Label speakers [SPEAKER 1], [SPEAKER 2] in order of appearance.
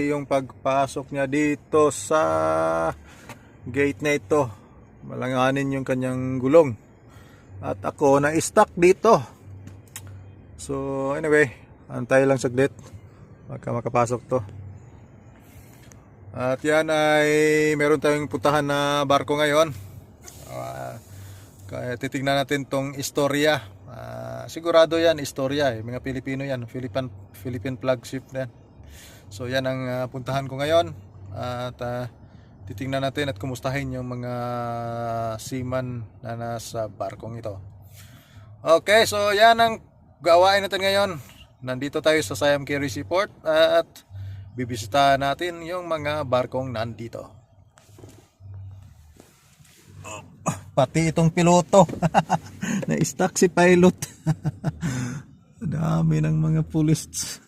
[SPEAKER 1] Yung pagpasok niya dito sa gate na ito, malanganin yung kanyang gulong at ako na stuck dito. So anyway, antay lang saglit baka makapasok to. At yan ay meron tayong puntahan na barko ngayon. Kaya titignan natin tong istorya. Sigurado yan istorya mga Pilipino yan, Philippine flagship yan. So yan ang puntahan ko ngayon at titingnan natin at kumustahin yung mga seaman na nasa barkong ito. Okay, so yan ang gawain natin ngayon. Nandito tayo sa Siam Carry Seaport at bibisitahin natin yung mga barkong nandito. Pati itong piloto na-stuck si pilot. Dami ng mga pulis.